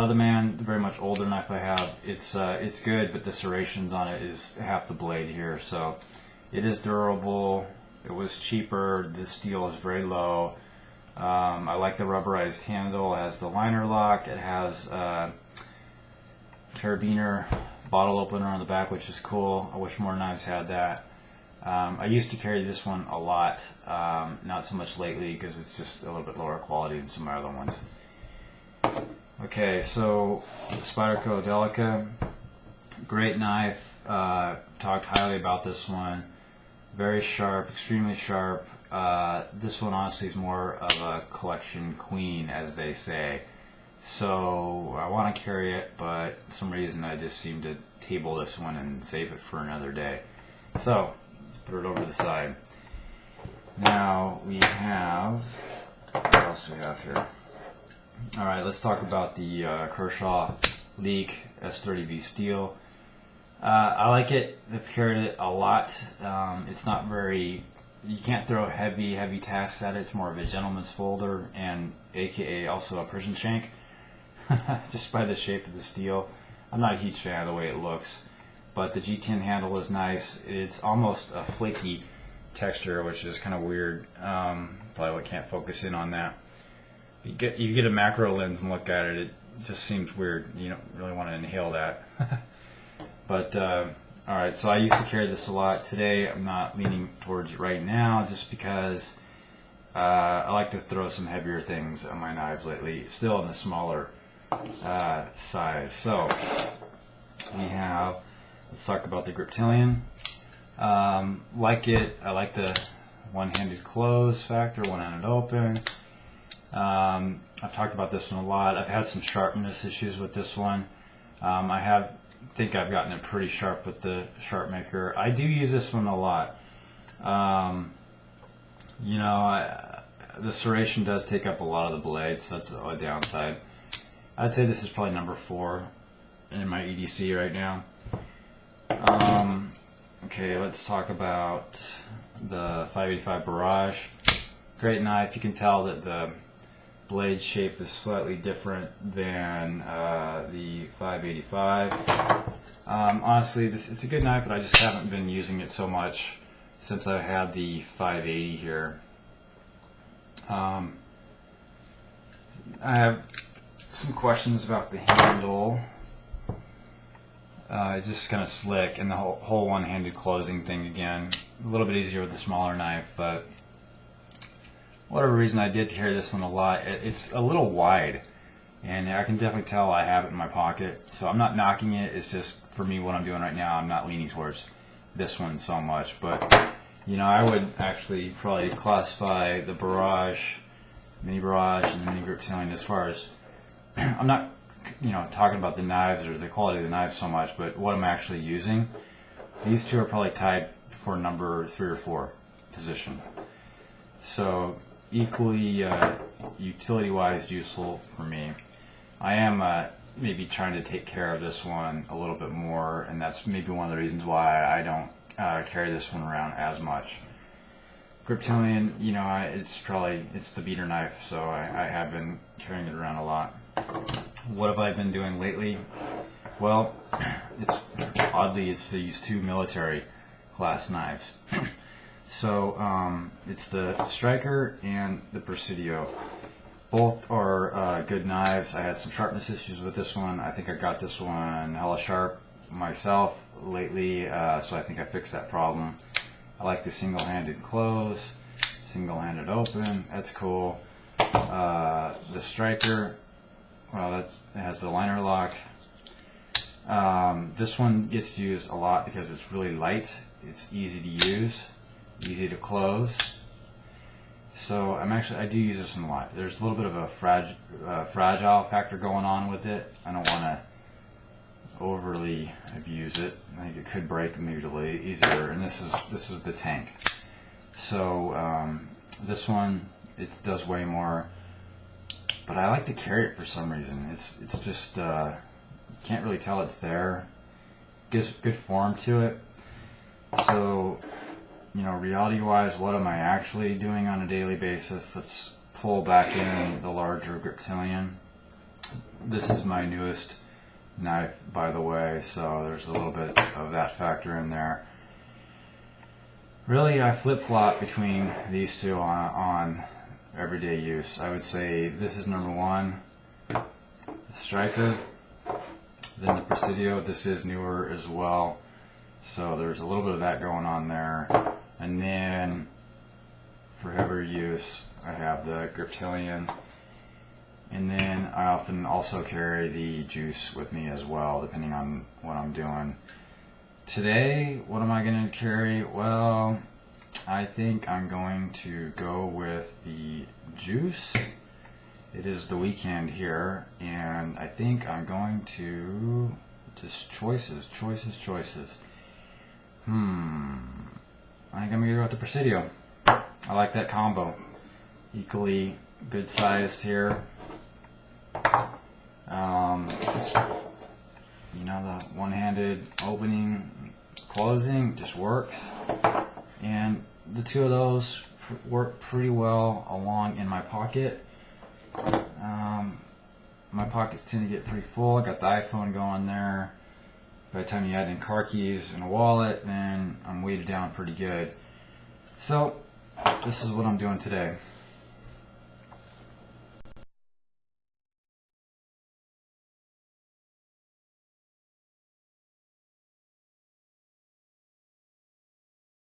Leatherman, the very much older knife I have, it's good, but the serrations on it is half the blade here. So it is durable. It was cheaper. The steel is very low. I like the rubberized handle. It has the liner lock. It has carabiner bottle opener on the back, which is cool. I wish more knives had that. I used to carry this one a lot, not so much lately because it's just a little bit lower quality than some of my other ones. Okay, so Spyderco Delica, great knife. Talked highly about this one. Very sharp, extremely sharp. This one honestly is more of a collection queen, as they say. So I want to carry it, but for some reason I just seem to table this one and save it for another day. So let's put it over to the side. Now we have, what else do we have here? Alright, let's talk about the Kershaw Leek S30V steel. I like it. I've carried it a lot. It's not very, you can't throw heavy tasks at it. It's more of a gentleman's folder, and aka also a prison shank. Just by the shape of the steel. I'm not a huge fan of the way it looks, but the G10 handle is nice. It's almost a flaky texture, which is kind of weird. Probably can't focus in on that. You get a macro lens and look at it, it just seems weird. You don't really want to inhale that. But alright, so I used to carry this a lot. Today I'm not leaning towards it right now, just because I like to throw some heavier things on my knives lately, still in the smaller size. So we have, let's talk about the Griptilian. Like it, I like the one-handed close factor, one-handed open. I've talked about this one a lot. I've had some sharpness issues with this one. I think I've gotten it pretty sharp with the sharp maker. I do use this one a lot. You know, the serration does take up a lot of the blade, so that's a downside. I'd say this is probably number 4 in my EDC right now. Okay, let's talk about the 585 Barrage. Great knife. You can tell that the blade shape is slightly different than the 585. Honestly, it's a good knife, but I just haven't been using it so much since I had the 580 here. I have some questions about the handle. It's just kind of slick, and the whole one-handed closing thing again. A little bit easier with the smaller knife, but whatever reason I did carry this one a lot. It's a little wide, and I can definitely tell I have it in my pocket. So I'm not knocking it. It's just, for me, what I'm doing right now, I'm not leaning towards this one so much. But you know, I would actually probably classify the Barrage, Mini Barrage, and the Mini Griptilian as far as, I'm not, you know, talking about the knives or the quality of the knives so much, but what I'm actually using. These two are probably tied for number 3 or 4 position. So equally utility-wise useful for me. I am maybe trying to take care of this one a little bit more, and that's maybe one of the reasons why I don't carry this one around as much. Griptilian, you know, it's the beater knife, so I have been carrying it around a lot. What have I been doing lately? Well, it's these 2 military class knives. So it's the Striker and the Presidio. Both are good knives. I had some sharpness issues with this one. I think I got this one hella sharp myself lately, so I think I fixed that problem. I like the single-handed close, single-handed open. That's cool. The Striker, well, it has the liner lock. This one gets used a lot because it's really light. It's easy to use, easy to close. So I do use this one a lot. There's a little bit of a fragile factor going on with it. I don't want to overly abuse it. I think it could break maybe a little easier. And this is the tank. So this one, it does way more, but I like to carry it for some reason. It's just you can't really tell it's there. Gives good form to it. So, you know, reality-wise, what am I actually doing on a daily basis? Let's pull back in the larger Griptilian. This is my newest knife, by the way, so there's a little bit of that factor in there. Really, I flip-flop between these two on everyday use. I would say this is number one, the Striker, then the Presidio. This is newer as well, so there's a little bit of that going on there. And then for heavier use, I have the Griptilian, and then I often also carry the Juice with me as well, depending on what I'm doing. Today, what am I going to carry? Well, I think I'm going to go with the Juice. It is the weekend here, and I think I'm going to just choices. I think I'm gonna go with the Presidio. I like that combo. Equally good sized here. You know, the one-handed opening, closing just works, and the two of those work pretty well along in my pocket. My pockets tend to get pretty full. I got the iPhone going there. By the time you add in car keys and a wallet, then I'm weighted down pretty good. So this is what I'm doing today.